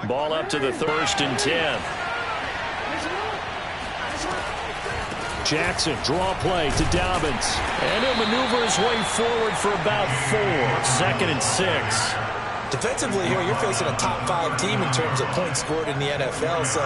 Ball up to the 1st and 10. Jackson, draw play to Dobbins. And he'll maneuver his way forward for about 4. 2nd and 6. Defensively here, you're facing a top 5 team in terms of points scored in the NFL. So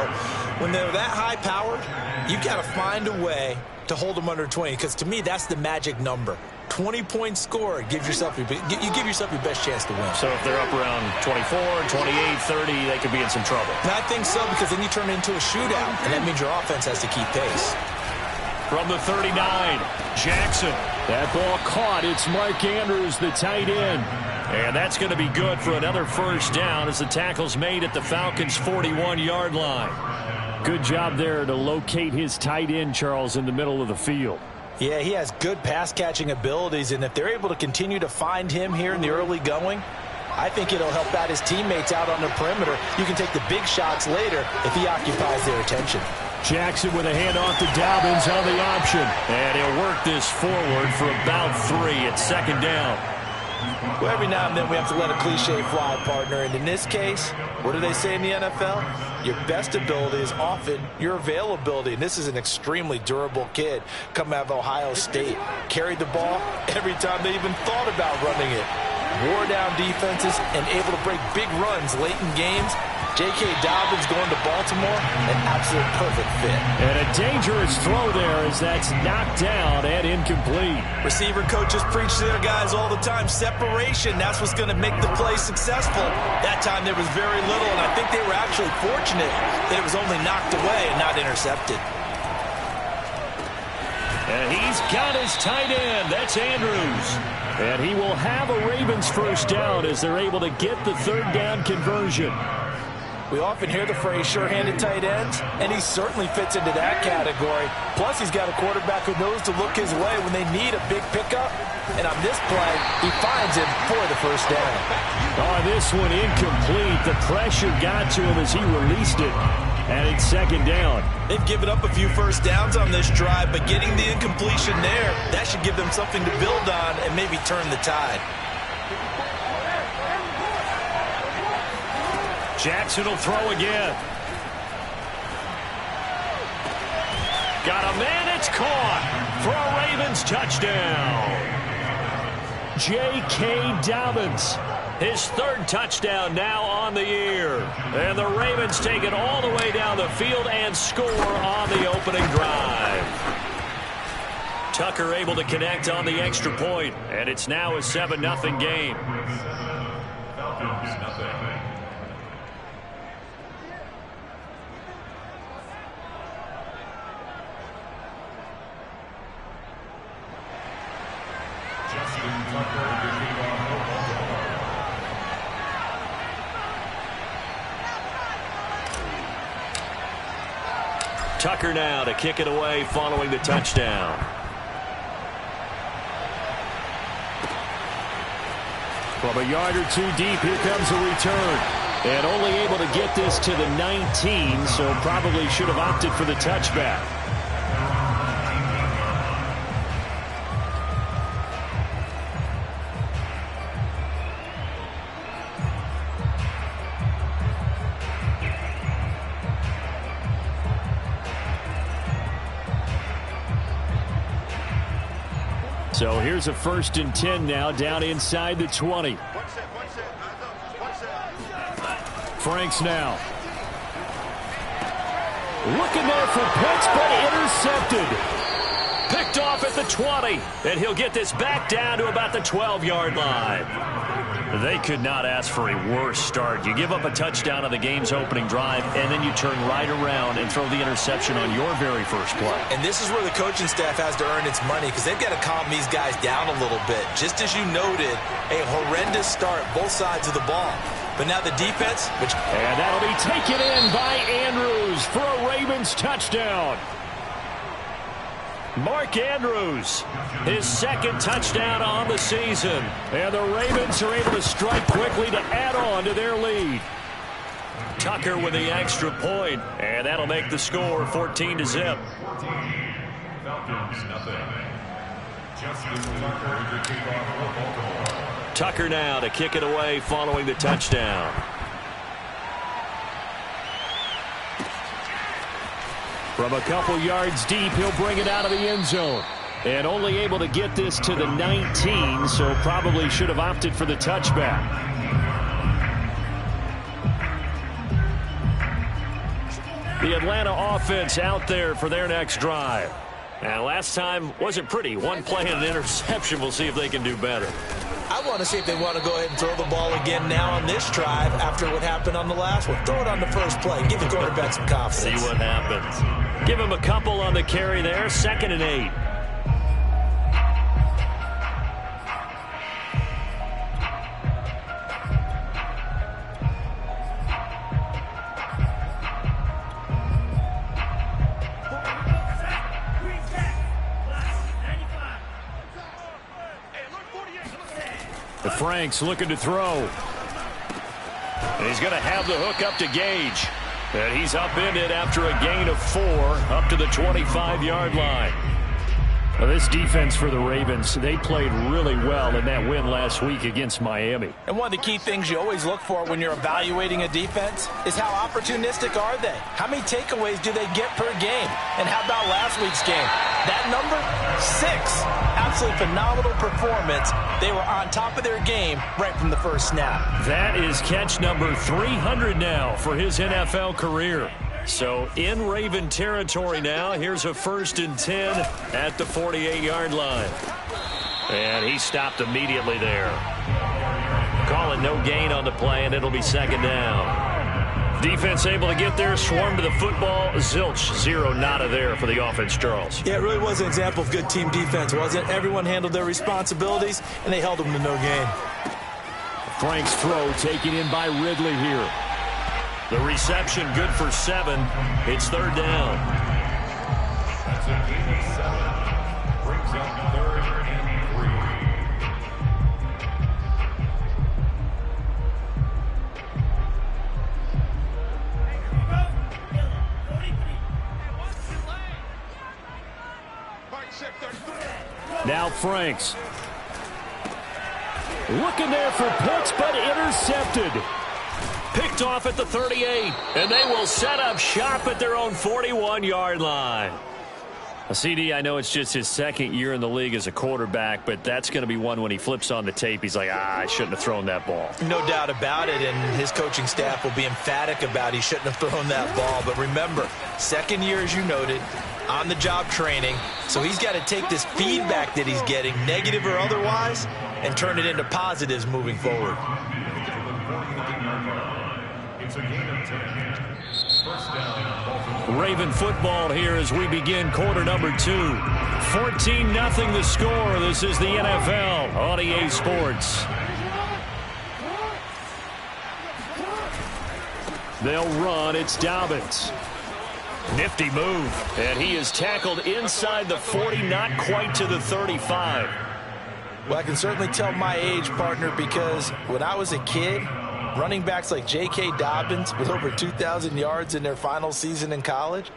when they're that high-powered, you've got to find a way to hold them under 20. Because to me, that's the magic number. 20 points scored, you give yourself your best chance to win. So if they're up around 24, 28, 30, they could be in some trouble. And I think so, because then you turn it into a shootout, and that means your offense has to keep pace. From the 39, Jackson. That ball caught. It's Mark Andrews, the tight end. And that's going to be good for another 1st down as the tackle's made at the Falcons' 41-yard line. Good job there to locate his tight end, Charles, in the middle of the field. Yeah, he has good pass-catching abilities, and if they're able to continue to find him here in the early going, I think it'll help out his teammates out on the perimeter. You can take the big shots later if he occupies their attention. Jackson with a handoff to Dobbins on the option. And he'll work this forward for about 3 at 2nd down. Well, every now and then we have to let a cliche fly, partner. And in this case, what do they say in the NFL? Your best ability is often your availability. And this is an extremely durable kid coming out of Ohio State. Carried the ball every time they even thought about running it. Wore down defenses and able to break big runs late in games. J.K. Dobbins going to Baltimore, an absolute perfect fit. And a dangerous throw there as that's knocked down and incomplete. Receiver coaches preach to their guys all the time. Separation, that's what's going to make the play successful. That time there was very little, and I think they were actually fortunate that it was only knocked away and not intercepted. And he's got his tight end. That's Andrews. And he will have a Ravens 1st down as they're able to get the 3rd down conversion. We often hear the phrase sure-handed tight ends, and he certainly fits into that category. Plus, he's got a quarterback who knows to look his way when they need a big pickup. And on this play, he finds him for the 1st down. Oh, this one incomplete. The pressure got to him as he released it. And it's 2nd down. They've given up a few 1st downs on this drive, but getting the incompletion there, that should give them something to build on and maybe turn the tide. Jackson will throw again. Got a man, it's caught for a Ravens touchdown. J.K. Dobbins. His 3rd touchdown now on the year. And the Ravens take it all the way down the field and score on the opening drive. Tucker able to connect on the extra point, and it's now a 7-0 game. Tucker now to kick it away following the touchdown. From a yard or 2 deep, here comes a return. And only able to get this to the 19, so probably should have opted for the touchback. So here's a 1st and 10 now down inside the 20. Franks now. Looking there for Pitts, but intercepted. Picked off at the 20, and he'll get this back down to about the 12-yard line. They could not ask for a worse start. You give up a touchdown on the game's opening drive, and then you turn right around and throw the interception on your very first play. And this is where the coaching staff has to earn its money, because they've got to calm these guys down a little bit. Just as you noted, a horrendous start, both sides of the ball. But now the defense, and that'll be taken in by Andrews for a Ravens touchdown. Mark Andrews, his 2nd touchdown on the season. And the Ravens are able to strike quickly to add on to their lead. Tucker with the extra point, and that'll make the score 14-0. Tucker now to kick it away following the touchdown. From a couple yards deep, he'll bring it out of the end zone. And only able to get this to the 19, so probably should have opted for the touchback. The Atlanta offense out there for their next drive. And last time wasn't pretty. One play and an interception. We'll see if they can do better. I want to see if they want to go ahead and throw the ball again now on this drive after what happened on the last one. Throw it on the first play. Give the quarterback some confidence. See what happens. Give him a couple on the carry there. 2nd and 8. Franks looking to throw. And he's going to have the hook up to Gage. And he's upended after a gain of 4 up to the 25-yard line. Well, this defense for the Ravens, they played really well in that win last week against Miami. And one of the key things you always look for when you're evaluating a defense is how opportunistic are they? How many takeaways do they get per game? And how about last week's game? That number, 6. Absolutely phenomenal performance. They were on top of their game right from the first snap. That is catch number 300 now for his NFL career. So in Raven territory now. Here's a 1st and 10 at the 48-yard line. And he stopped immediately there. Calling no gain on the play, and it'll be 2nd down. Defense able to get there, swarm to the football. Zilch, 0 nada there for the offense, Charles. Yeah, it really was an example of good team defense, wasn't it? Everyone handled their responsibilities, and they held them to no gain. Frank's throw taken in by Ridley here. The reception good for 7. It's 3rd down. That's a gain of 7. Brings up 3rd and 3. Now Franks. Looking there for Pitts, but intercepted. Picked off at the 38, and they will set up shop at their own 41-yard line. CD, I know it's just his 2nd year in the league as a quarterback, but that's going to be one when he flips on the tape. He's like, I shouldn't have thrown that ball. No doubt about it, and his coaching staff will be emphatic about he shouldn't have thrown that ball. But remember, 2nd year, as you noted, on-the-job training, so he's got to take this feedback that he's getting, negative or otherwise, and turn it into positives moving forward. It's a gain of 10. 1st down. Raven football here as we begin quarter number 2. 14-0 the score. This is the NFL on EA Sports. They'll run. It's Dobbins. Nifty move. And he is tackled inside the 40, not quite to the 35. Well, I can certainly tell my age, partner, because when I was a kid, running backs like J.K. Dobbins with over 2,000 yards in their final season in college,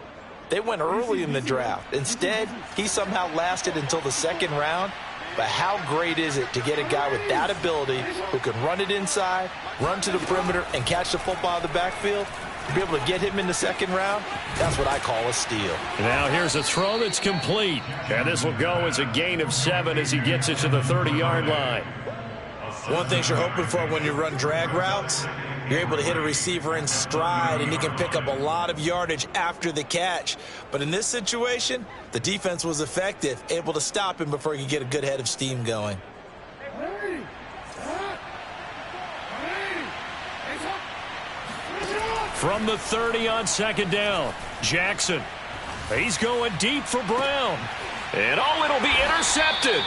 they went early in the draft. Instead, he somehow lasted until the 2nd round. But how great is it to get a guy with that ability who can run it inside, run to the perimeter, and catch the football out of the backfield? To be able to get him in the 2nd round, that's what I call a steal. Now here's a throw that's complete. And this will go as a gain of 7 as he gets it to the 30-yard line. One thing you're hoping for when you run drag routes, you're able to hit a receiver in stride, and he can pick up a lot of yardage after the catch. But in this situation, the defense was effective, able to stop him before he could get a good head of steam going. From the 30 on 2nd down, Jackson. He's going deep for Brown. And it'll be intercepted.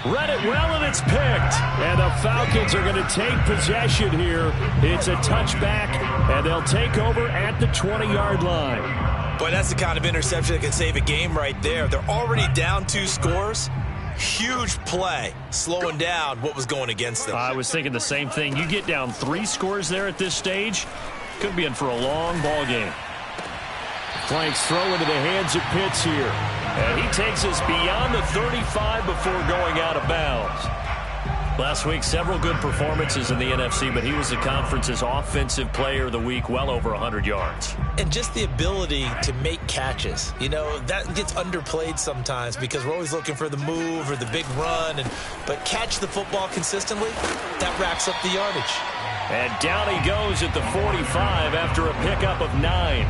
Read it well, and it's picked. And the Falcons are going to take possession here. It's a touchback, and they'll take over at the 20-yard line. Boy, that's the kind of interception that can save a game right there. They're already down 2 scores. Huge play, slowing down what was going against them. I was thinking the same thing. You get down 3 scores there at this stage, could be in for a long ball game. Frank's throw into the hands of Pitts here. And he takes us beyond the 35 before going out of bounds. Last week, several good performances in the NFC, but he was the conference's offensive player of the week, well over 100 yards. And just the ability to make catches. You know, that gets underplayed sometimes because we're always looking for the move or the big run. But catch the football consistently, that racks up the yardage. And down he goes at the 45 after a pickup of 9.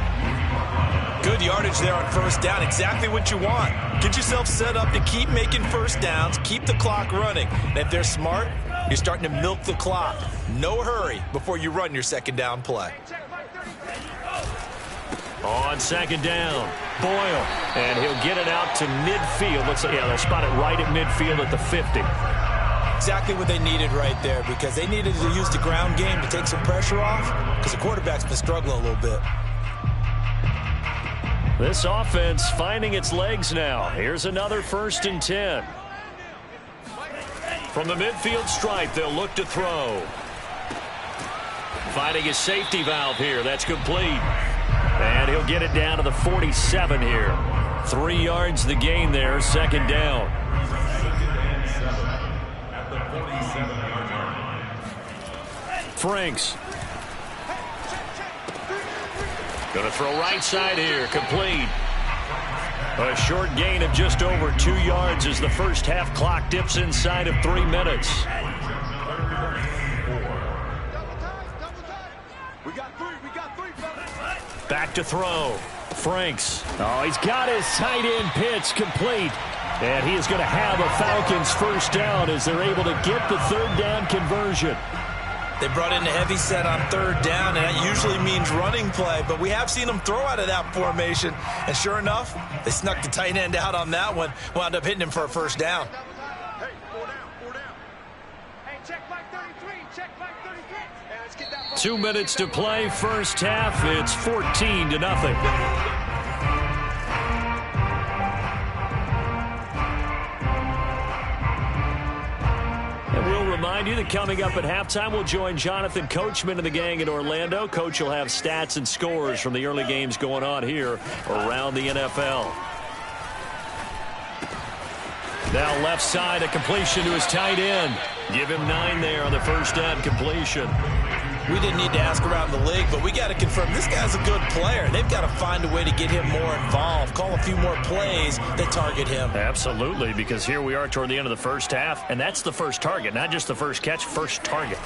Good yardage there on first down. Exactly what you want. Get yourself set up to keep making first downs, keep the clock running. And if they're smart, you're starting to milk the clock. No hurry before you run your second down play. On second down, Boyle. And he'll get it out to midfield. They'll spot it right at midfield at the 50. Exactly what they needed right there because they needed to use the ground game to take some pressure off because the quarterback's been struggling a little bit. This offense finding its legs now. Here's another 1st and 10. From the midfield stripe, they'll look to throw. Finding his safety valve here. That's complete. And he'll get it down to the 47 here. 3 yards the gain there, second down. At the 47-yard line. Franks. Going to throw right side here, complete. A short gain of just over 2 yards as the first half clock dips inside of 3 minutes. Back to throw. Franks. Oh, he's got his tight end pitch complete. And he is going to have a Falcons first down as they're able to get the third down conversion. They brought in a heavy set on third down, and that usually means running play. But we have seen them throw out of that formation. And sure enough, they snuck the tight end out on that one. Wound up hitting him for a first down. Hey, 4 down, 4 down. Hey, check back 33, check back 33. Hey, let's get that ball. 2 minutes to play, first half. It's 14-0. And we'll remind you that coming up at halftime, we'll join Jonathan Coachman and the gang in Orlando. Coach will have stats and scores from the early games going on here around the NFL. Now left side, a completion to his tight end. Give him 9 there on the first down completion. We didn't need to ask around the league, but we got to confirm this guy's a good player. They've got to find a way to get him more involved, call a few more plays that target him. Absolutely, because here we are toward the end of the first half, and that's the first target, not just the first catch, first target.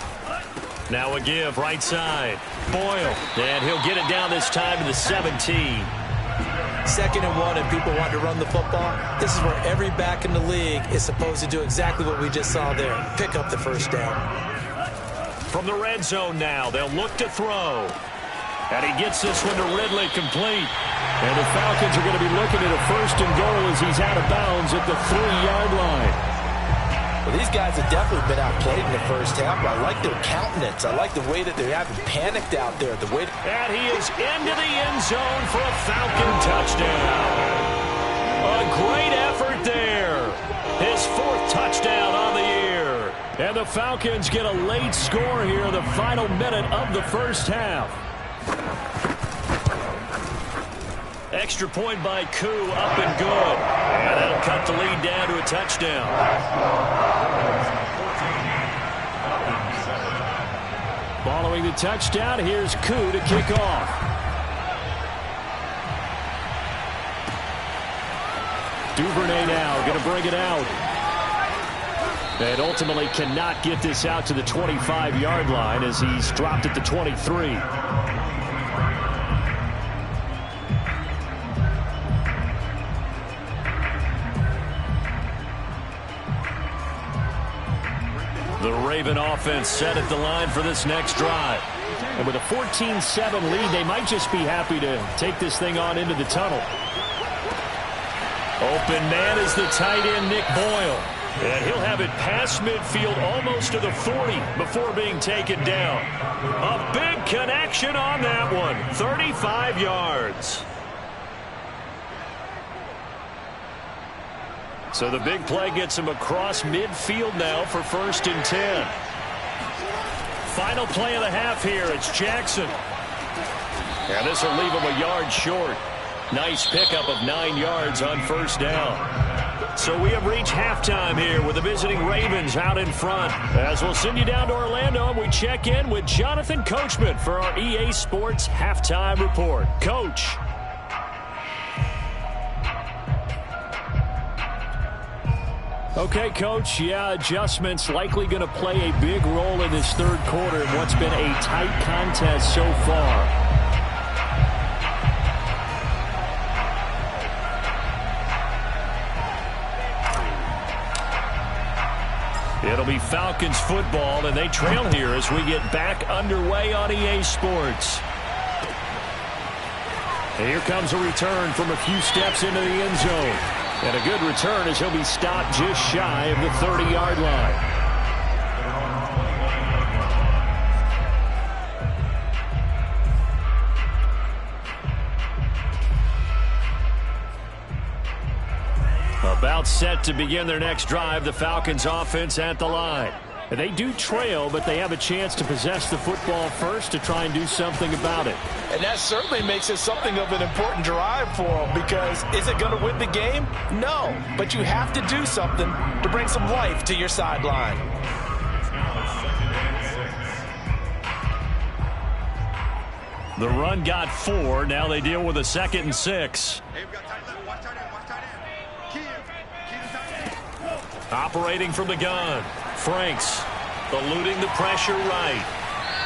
Now a give, right side. Boyle, and he'll get it down this time to the 17. 2nd and 1, and people want to run the football. This is where every back in the league is supposed to do exactly what we just saw there, pick up the first down. From the red zone now, they'll look to throw. And he gets this one to Ridley, complete. And the Falcons are going to be looking at a 1st and goal as he's out of bounds at the 3-yard line. Well, these guys have definitely been outplayed in the first half, but I like their countenance. I like the way that they haven't panicked out there. And he is into the end zone for a Falcon touchdown. A great effort there. His 4th touchdown on the year. And the Falcons get a late score here in the final minute of the first half. Extra point by Koo, up and good. And that'll cut the lead down to a touchdown. Following the touchdown, here's Koo to kick off. Duvernay now going to bring it out. And ultimately cannot get this out to the 25-yard line as he's dropped at the 23. The Raven offense set at the line for this next drive. And with a 14-7 lead, they might just be happy to take this thing on into the tunnel. Open man is the tight end, Nick Boyle. And he'll have it past midfield almost to the 40 before being taken down. A big connection on that one. 35 yards. So the big play gets him across midfield now for 1st and 10. Final play of the half here. It's Jackson. And this will leave him a yard short. Nice pickup of 9 yards on first down. So we have reached halftime here with the visiting Ravens out in front. As we'll send you down to Orlando, and we check in with Jonathan Coachman for our EA Sports Halftime Report. Coach. Okay, Coach, yeah, adjustments likely going to play a big role in this third quarter in what's been a tight contest so far. It'll be Falcons football, and they trail here as we get back underway on EA Sports. And here comes a return from a few steps into the end zone. And a good return as he'll be stopped just shy of the 30-yard line. About set to begin their next drive, the Falcons offense at the line. They do trail, but they have a chance to possess the football first to try and do something about it. And that certainly makes it something of an important drive for them, because is it going to win the game? No, but you have to do something to bring some life to your sideline. The run got 4. Now they deal with a 2nd and 6. Operating from the gun. Franks eluding the pressure right.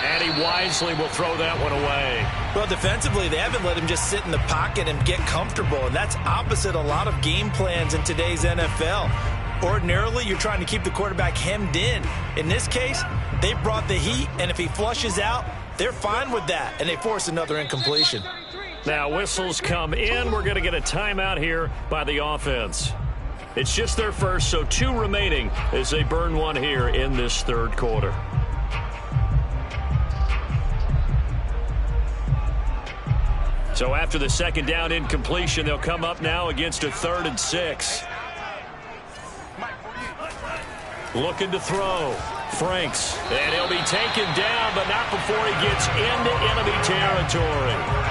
And he wisely will throw that one away. Well, defensively, they haven't let him just sit in the pocket and get comfortable, and that's opposite a lot of game plans in today's NFL. Ordinarily, you're trying to keep the quarterback hemmed in. In this case, they brought the heat, and if he flushes out, they're fine with that, and they force another incompletion. Now, whistles come in. We're going to get a timeout here by the offense. It's just their first, so 2 remaining as they burn one here in this third quarter. So after the 2nd down incompletion, they'll come up now against a 3rd and 6. Looking to throw. Franks. And he'll be taken down, but not before he gets into enemy territory.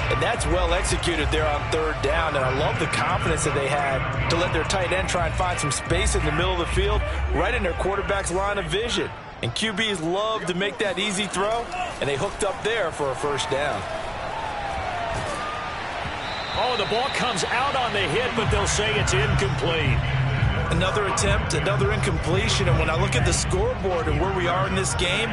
And that's well executed there on 3rd down, and I love the confidence that they had to let their tight end try and find some space in the middle of the field, right in their quarterback's line of vision. And QBs love to make that easy throw, and they hooked up there for a 1st down. Oh, the ball comes out on the hit, but they'll say it's incomplete. Another attempt, another incompletion, and when I look at the scoreboard and where we are in this game,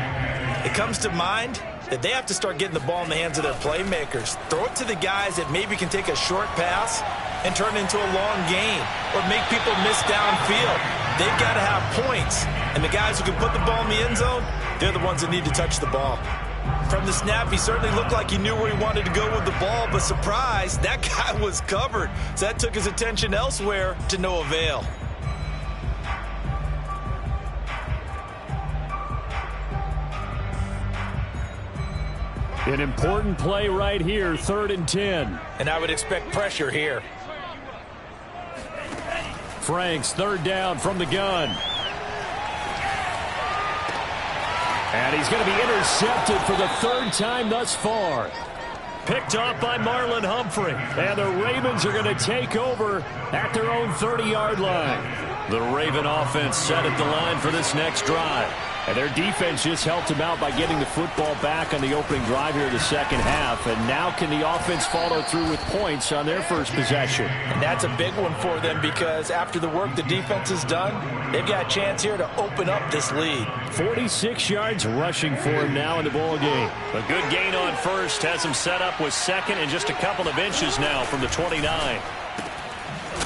it comes to mind that they have to start getting the ball in the hands of their playmakers. Throw it to the guys that maybe can take a short pass and turn it into a long gain or make people miss downfield. They've got to have points, and the guys who can put the ball in the end zone, they're the ones that need to touch the ball. From the snap, he certainly looked like he knew where he wanted to go with the ball, but surprise, that guy was covered. So that took his attention elsewhere to no avail. An important play right here, 3rd and 10. And I would expect pressure here. Franks, 3rd down from the gun. And he's going to be intercepted for the 3rd time thus far. Picked off by Marlon Humphrey. And the Ravens are going to take over at their own 30-yard line. The Raven offense set at the line for this next drive. And their defense just helped them out by getting the football back on the opening drive here in the 2nd half. And now can the offense follow through with points on their first possession? And that's a big one for them, because after the work the defense has done, they've got a chance here to open up this lead. 46 yards rushing for him now in the ball game. A good gain on first has him set up with 2nd and just a couple of inches now from the 29.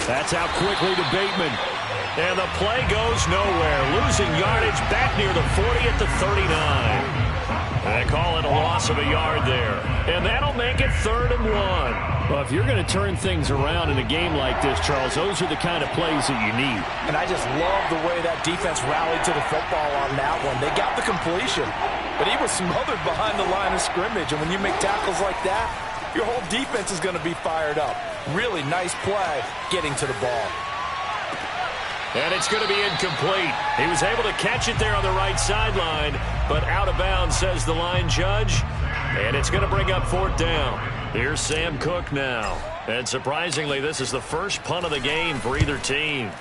That's out quickly to Bateman. And the play goes nowhere. Losing yardage back near the 40 at the 39. They call it a loss of a yard there. And that'll make it 3rd and 1. Well, if you're going to turn things around in a game like this, Charles, those are the kind of plays that you need. And I just love the way that defense rallied to the football on that one. They got the completion, but he was smothered behind the line of scrimmage. And when you make tackles like that, your whole defense is going to be fired up. Really nice play getting to the ball. And it's going to be incomplete. He was able to catch it there on the right sideline, but out of bounds, says the line judge. And it's going to bring up 4th down. Here's Sam Cook now. And surprisingly, this is the first punt of the game for either team.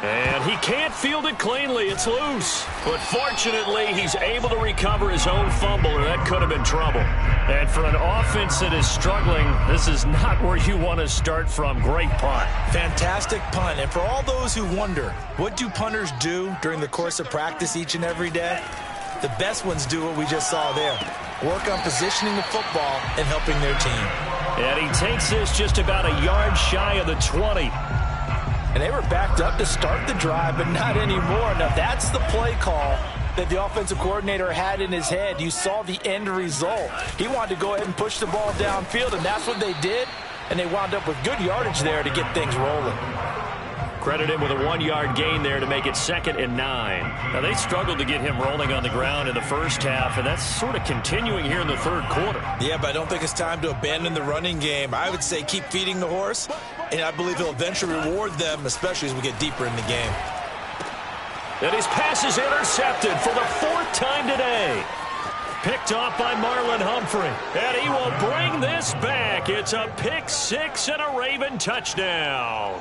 And he can't field it cleanly. It's loose. But fortunately, he's able to recover his own fumble, or that could have been trouble. And for an offense that is struggling, this is not where you want to start from. Great punt. Fantastic punt. And for all those who wonder, what do punters do during the course of practice each and every day? The best ones do what we just saw there. Work on positioning the football and helping their team. And he takes this just about a yard shy of the 20. And they were backed up to start the drive, but not anymore. Now, that's the play call that the offensive coordinator had in his head. You saw the end result. He wanted to go ahead and push the ball downfield, and that's what they did. And they wound up with good yardage there to get things rolling. Credit him with a 1-yard gain there to make it 2nd and 9. Now, they struggled to get him rolling on the ground in the first half, and that's sort of continuing here in the third quarter. Yeah, but I don't think it's time to abandon the running game. I would say keep feeding the horse, and I believe he'll eventually reward them, especially as we get deeper in the game. And his pass is intercepted for the 4th time today. Picked off by Marlon Humphrey. And he will bring this back. It's a pick 6 and a Raven touchdown.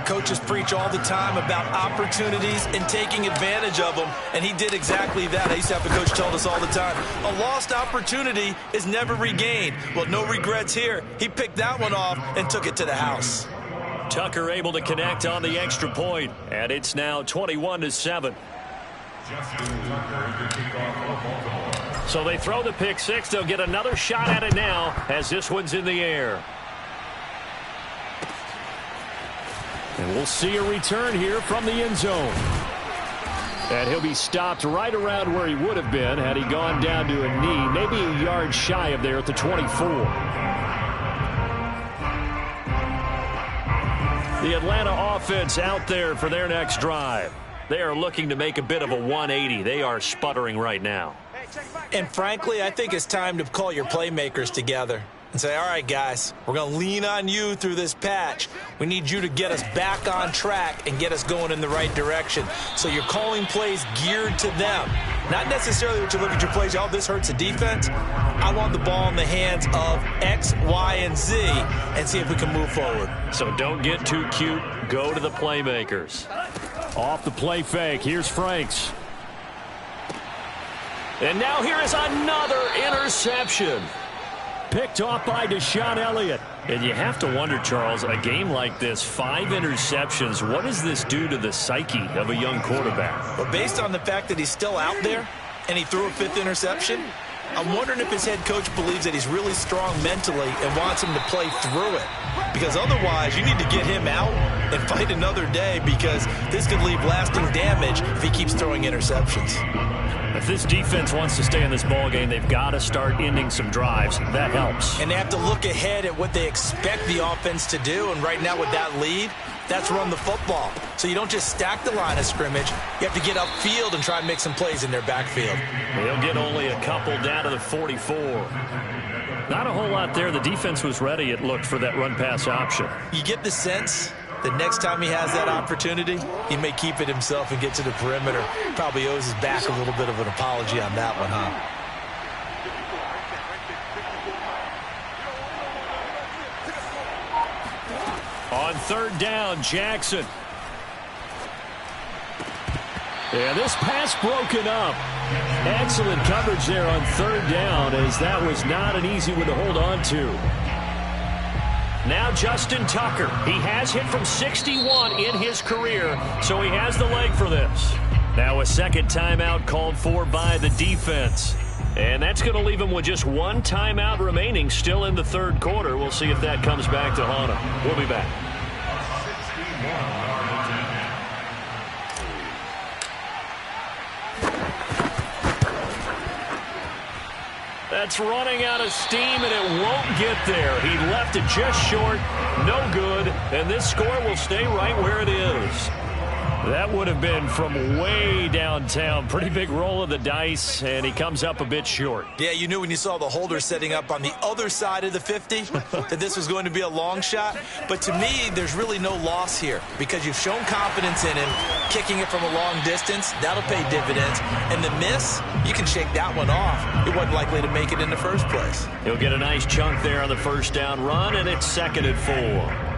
Coaches preach all the time about opportunities and taking advantage of them, and he did exactly that. I used to have a coach tell us all the time, a lost opportunity is never regained. Well, no regrets here. He picked that one off and took it to the house. Tucker able to connect on the extra point, and it's now 21-7. So they throw the pick 6. They'll get another shot at it now as this one's in the air. And we'll see a return here from the end zone. And he'll be stopped right around where he would have been had he gone down to a knee, maybe a yard shy of there at the 24. The Atlanta offense out there for their next drive. They are looking to make a bit of a 180. They are sputtering right now. And frankly, I think it's time to call your playmakers together and say, all right, guys, we're going to lean on you through this patch. We need you to get us back on track and get us going in the right direction. So you're calling plays geared to them. Not necessarily what you look at your plays, oh, this hurts the defense. I want the ball in the hands of X, Y, and Z and see if we can move forward. So don't get too cute. Go to the playmakers. Off the play fake, here's Franks. And now here is another interception. Picked off by Deshaun Elliott. And you have to wonder, Charles, a game like this, 5 interceptions, what does this do to the psyche of a young quarterback? But based on the fact that he's still out there and he threw a 5th interception, I'm wondering if his head coach believes that he's really strong mentally and wants him to play through it. Because otherwise, you need to get him out and fight another day, because this could leave lasting damage if he keeps throwing interceptions. If this defense wants to stay in this ballgame, they've got to start ending some drives. That helps. And they have to look ahead at what they expect the offense to do. And right now with that lead, that's run the football. So you don't just stack the line of scrimmage. You have to get upfield and try and make some plays in their backfield. They'll get only a couple down to the 44. Not a whole lot there. The defense was ready, it looked, for that run-pass option. You get the sense the next time he has that opportunity, he may keep it himself and get to the perimeter. Probably owes his back a little bit of an apology on that one, huh? On 3rd down, Jackson. And this pass broken up. Excellent coverage there on 3rd down, as that was not an easy one to hold on to. Now Justin Tucker. He has hit from 61 in his career, so he has the leg for this. Now a second timeout called for by the defense. And that's going to leave him with just 1 timeout remaining still in the 3rd quarter. We'll see if that comes back to haunt him. We'll be back. That's running out of steam, and it won't get there. He left it just short, no good, and this score will stay right where it is. That would have been from way downtown. Pretty big roll of the dice, and he comes up a bit short. Yeah, you knew when you saw the holder setting up on the other side of the 50 that this was going to be a long shot. But to me, there's really no loss here because you've shown confidence in him, kicking it from a long distance. That'll pay dividends. And the miss, you can shake that one off. He wasn't likely to make it in the first place. He'll get a nice chunk there on the first down run, and it's 2nd and 4.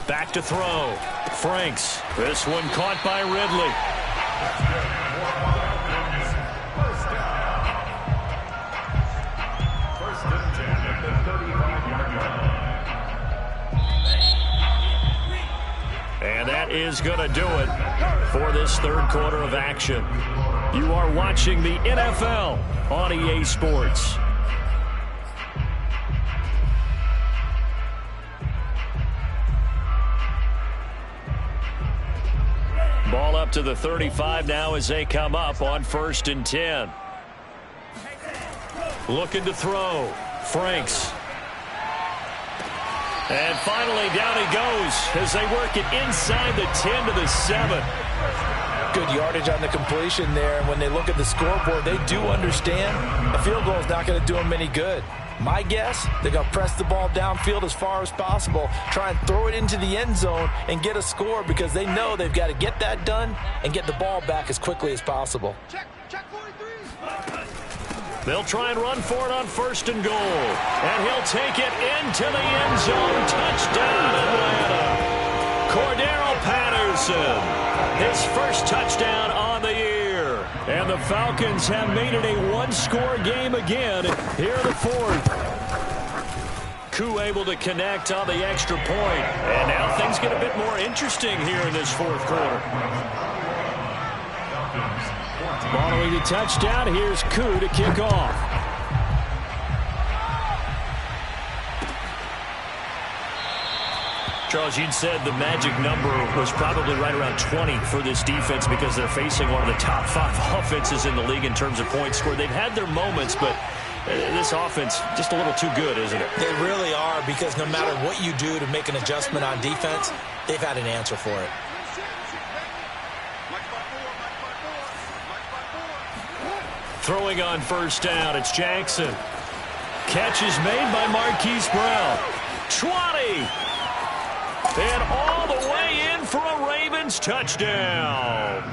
Back to throw. Franks. This one caught by Ridley. First and 10 at the 35-yard line. And that is going to do it for this third quarter of action. You are watching the NFL on EA Sports. Ball up to the 35 now as they come up on 1st and 10. Looking to throw. Franks. And finally down he goes as they work it inside the 10 to the 7. Good yardage on the completion there. And when they look at the scoreboard, they do understand a field goal is not going to do them any good. My guess, they're going to press the ball downfield as far as possible, try and throw it into the end zone and get a score because they know they've got to get that done and get the ball back as quickly as possible. Check 43. They'll try and run for it on 1st and goal. And he'll take it into the end zone. Touchdown, Atlanta. Cordero Patterson, his first touchdown on the year. And the Falcons have made it a one-score game again here in the 4th. Koo able to connect on the extra point. And now things get a bit more interesting here in this 4th quarter. Following the touchdown, here's Koo to kick off. Charles, you'd said the magic number was probably right around 20 for this defense because they're facing one of the top 5 offenses in the league in terms of points scored. They've had their moments, but this offense just a little too good, isn't it? They really are because no matter what you do to make an adjustment on defense, they've had an answer for it. Throwing on 1st down, it's Jackson. Catch is made by Marquise Brown. 20! And all the way in for a Ravens touchdown.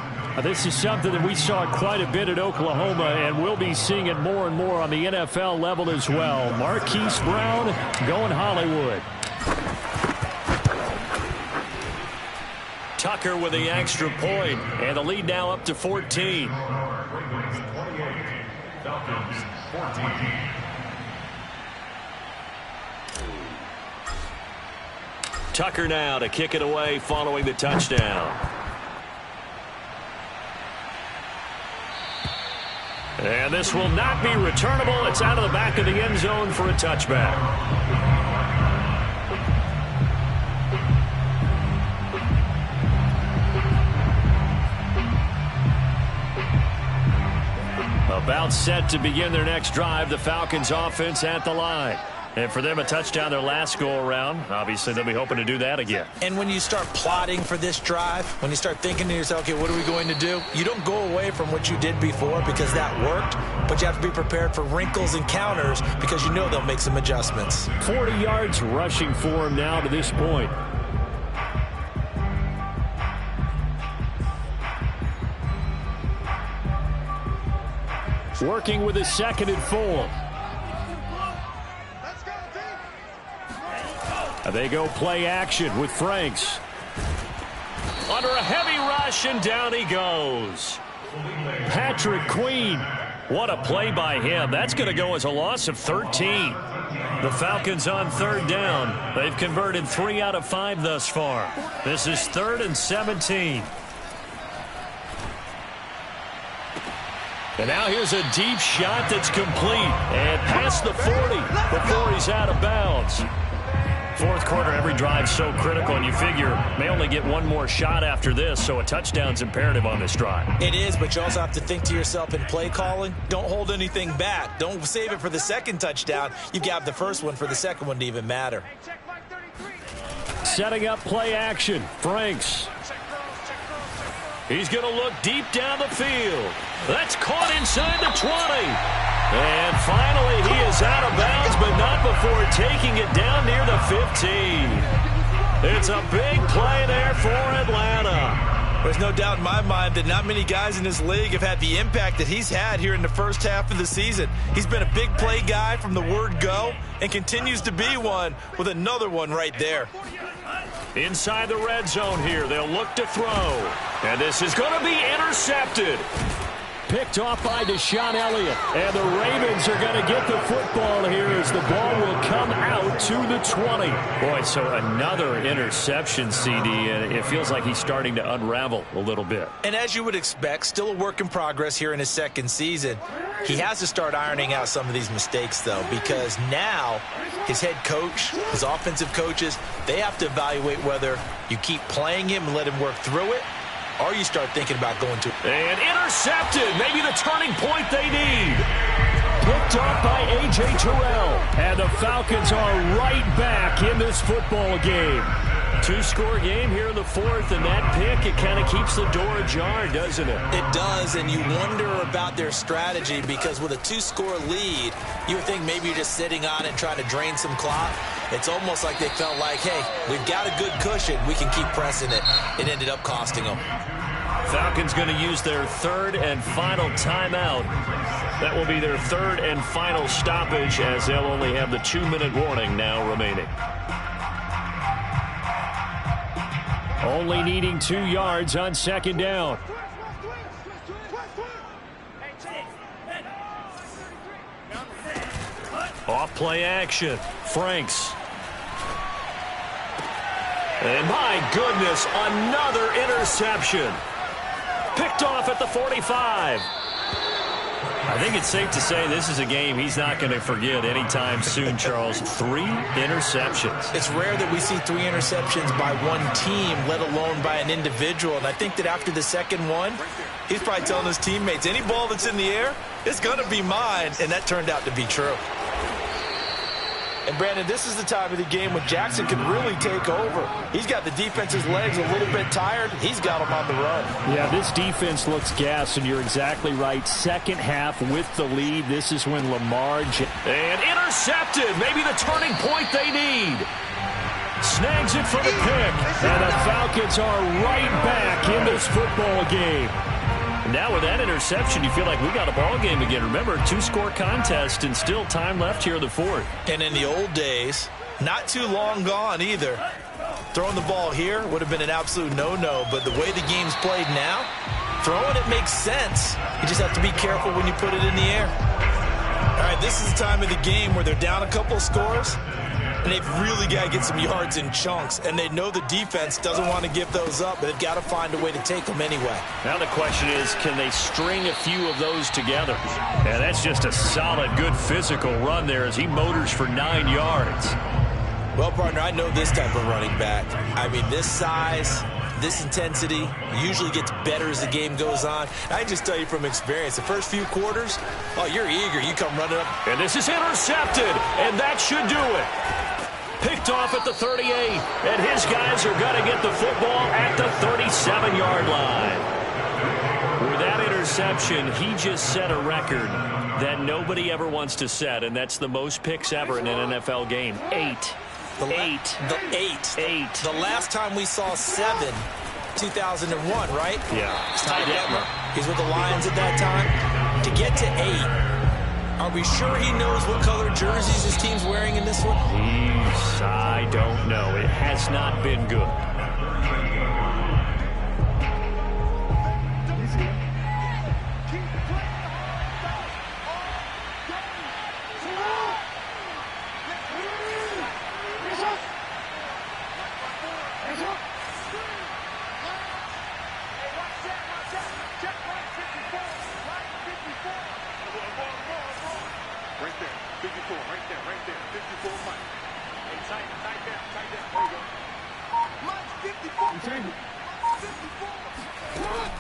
This is something that we saw quite a bit at Oklahoma, and we'll be seeing it more and more on the NFL level as well. Marquise Brown going Hollywood. Tucker with the extra point, and the lead now up to 14. Ravens 28, Falcons 14. Tucker now to kick it away following the touchdown. And this will not be returnable. It's out of the back of the end zone for a touchback. About set to begin their next drive, the Falcons offense at the line. And for them, a touchdown their last go-around. Obviously, they'll be hoping to do that again. And when you start plotting for this drive, when you start thinking to yourself, okay, what are we going to do? You don't go away from what you did before because that worked, but you have to be prepared for wrinkles and counters because you know they'll make some adjustments. 40 yards rushing for him now to this point. Working with a 2nd and 4. They go play action with Franks. Under a heavy rush, and down he goes. Patrick Queen. What a play by him. That's going to go as a loss of 13. The Falcons on 3rd down. They've converted 3 out of 5 thus far. This is 3rd and 17. And now here's a deep shot that's complete. And past the 40 before he's out of bounds. 4th quarter, every drive so critical, and you figure may only get one more shot after this, so a touchdown's imperative on this drive. It is, but you also have to think to yourself in play calling, don't hold anything back. Don't save it for the 2nd touchdown. You've got the first one for the 2nd one to even matter. Hey, check Mike Setting up play action. Franks. He's going to look deep down the field. That's caught inside the 20. And finally, he is out of bounds, but not before taking it down near the 15. It's a big play there for Atlanta. There's no doubt in my mind that not many guys in this league have had the impact that he's had here in the first half of the season. He's been a big play guy from the word go and continues to be one with another one right there. Inside the red zone here, they'll look to throw. And this is going to be intercepted. Picked off by Deshaun Elliott. And the Ravens are going to get the football here as the ball will come out to the 20. Boy, so another interception, CD, and it feels like he's starting to unravel a little bit. And as you would expect, still a work in progress here in his second season. He has to start ironing out some of these mistakes, though, because now his head coach, his offensive coaches, they have to evaluate whether you keep playing him and let him work through it, or you start thinking about going to. And intercepted. Maybe the turning point they need. Picked up by A.J. Terrell. And the Falcons are right back in this football game. Two-score game here in the fourth, and that pick, it kind of keeps the door ajar, doesn't it? It does, and you wonder about their strategy because with a two-score lead, you would think maybe you're just sitting on it trying to drain some clock. It's almost like they felt like, hey, we've got a good cushion. We can keep pressing it. It ended up costing them. Falcons going to use their third and final timeout. That will be their third and final stoppage as they'll only have the 2-minute warning now remaining. Only needing 2 yards on second down. Off play action. Franks. And my goodness, another interception. Picked off at the 45. I think it's safe to say this is a game he's not going to forget anytime soon, Charles. 3 interceptions. It's rare that we see 3 interceptions by one team, let alone by an individual. And I think that after the second one, he's probably telling his teammates, any ball that's in the air, it's going to be mine. And that turned out to be true. And, Brandon, this is the time of the game when Jackson can really take over. He's got the defense's legs a little bit tired. He's got them on the run. Yeah, this defense looks gassed, and you're exactly right. Second half with the lead. This is when Lamar... And intercepted. Maybe the turning point they need. Snags it for the pick. And the Falcons are right back in this football game. Now with that interception, you feel like we got a ball game again. Remember, 2-score contest and still time left here in the fourth. And in the old days, not too long gone either. Throwing the ball here would have been an absolute no-no, but the way the game's played now, throwing it makes sense. You just have to be careful when you put it in the air. All right, this is the time of the game where they're down a couple of scores, and they've really got to get some yards in chunks, and they know the defense doesn't want to give those up, but they've got to find a way to take them anyway. Now the question is, can they string a few of those together? And that's just a solid, good physical run there as he motors for 9 yards. Well, partner, I know this type of running back. I mean, this size, this intensity usually gets better as the game goes on. I can just tell you from experience, the first few quarters, oh, you're eager. You come running up. And this is intercepted, and that should do it. Picked off at the 38, and his guys are going to get the football at the 37-yard line. With that interception, he just set a record that nobody ever wants to set, and that's the most picks ever in an NFL game. 8. The last time we saw 7, 2001, right? Yeah. Ty Detmer. He's with the Lions at that time. To get to 8. Are we sure he knows what color jerseys his team's wearing in this one? I don't know. It has not been good.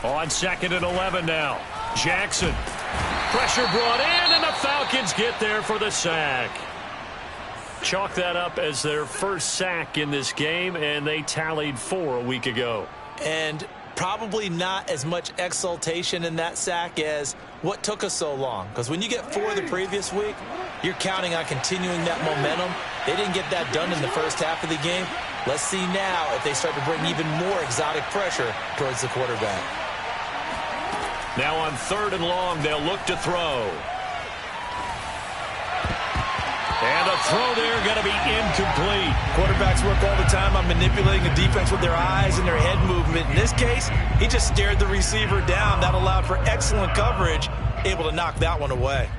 On 2nd and 11 now. Jackson. Pressure brought in, and the Falcons get there for the sack. Chalk that up as their first sack in this game, and they tallied 4 a week ago. And probably not as much exultation in that sack as what took us so long. Because when you get 4 the previous week, you're counting on continuing that momentum. They didn't get that done in the first half of the game. Let's see now if they start to bring even more exotic pressure towards the quarterback. Now on 3rd and long, they'll look to throw. And a throw there going to be incomplete. Quarterbacks work all the time on manipulating the defense with their eyes and their head movement. In this case, he just stared the receiver down. That allowed for excellent coverage, able to knock that one away.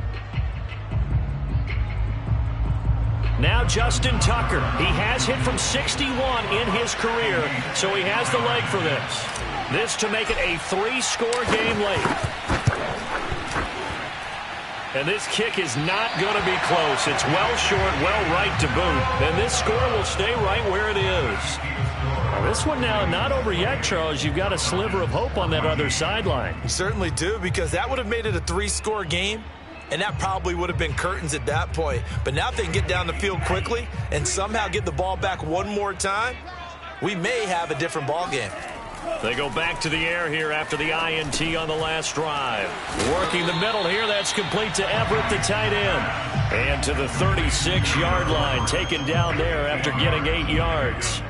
Now Justin Tucker. He has hit from 61 in his career, so he has the leg for this. This to make it a 3-score game late. And this kick is not going to be close. It's well short, well right to boot. And this score will stay right where it is. Now this one now not over yet, Charles. You've got a sliver of hope on that other sideline. You certainly do, because that would have made it a 3-score game. And that probably would have been curtains at that point. But now if they can get down the field quickly and somehow get the ball back one more time, we may have a different ball game. They go back to the air here after the INT on the last drive. Working the middle here, that's complete to Everett, the tight end. And to the 36-yard line, taken down there after getting 8 yards.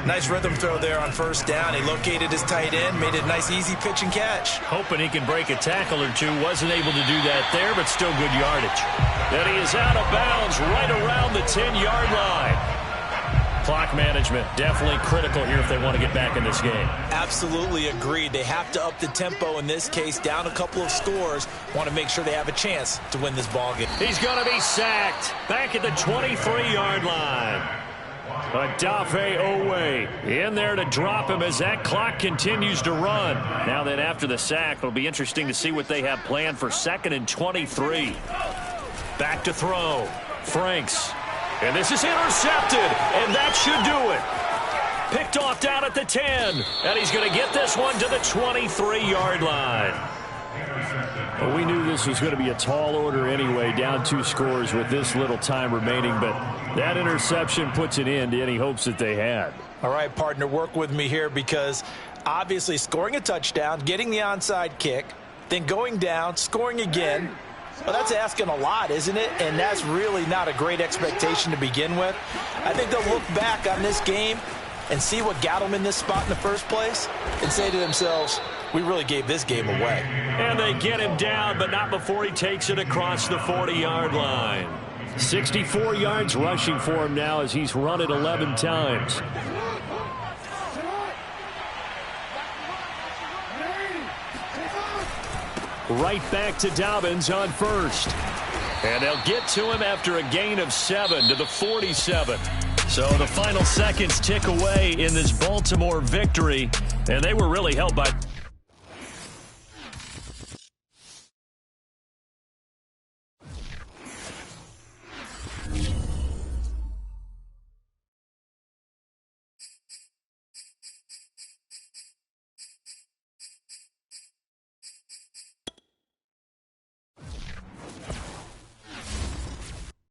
Nice rhythm throw there on 1st down. He located his tight end, made it a nice easy pitch and catch. Hoping he can break a tackle or two. Wasn't able to do that there, but still good yardage. And he is out of bounds right around the 10-yard line. Clock management definitely critical here if they want to get back in this game. Absolutely agreed. They have to up the tempo in this case, down a couple of scores. Want to make sure they have a chance to win this ball game. He's going to be sacked back at the 23-yard line. Adafe Owe in there to drop him as that clock continues to run. Now then, after the sack, it'll be interesting to see what they have planned for 2nd and 23. Back to throw. Franks. And this is intercepted, and that should do it. Picked off down at the 10, and he's going to get this one to the 23-yard line. Well, we knew this was going to be a tall order anyway, down 2 scores with this little time remaining, but that interception puts an end to any hopes that they had. All right, partner, work with me here, because obviously scoring a touchdown, getting the onside kick, then going down, scoring again. Well, that's asking a lot, isn't it? And that's really not a great expectation to begin with. I think they'll look back on this game and see what got them in this spot in the first place and say to themselves, we really gave this game away. And they get him down, but not before he takes it across the 40-yard line. 64 yards rushing for him now as he's run it 11 times. Right back to Dobbins on 1st. And they'll get to him after a gain of 7 to the 47. So the final seconds tick away in this Baltimore victory, and they were really helped by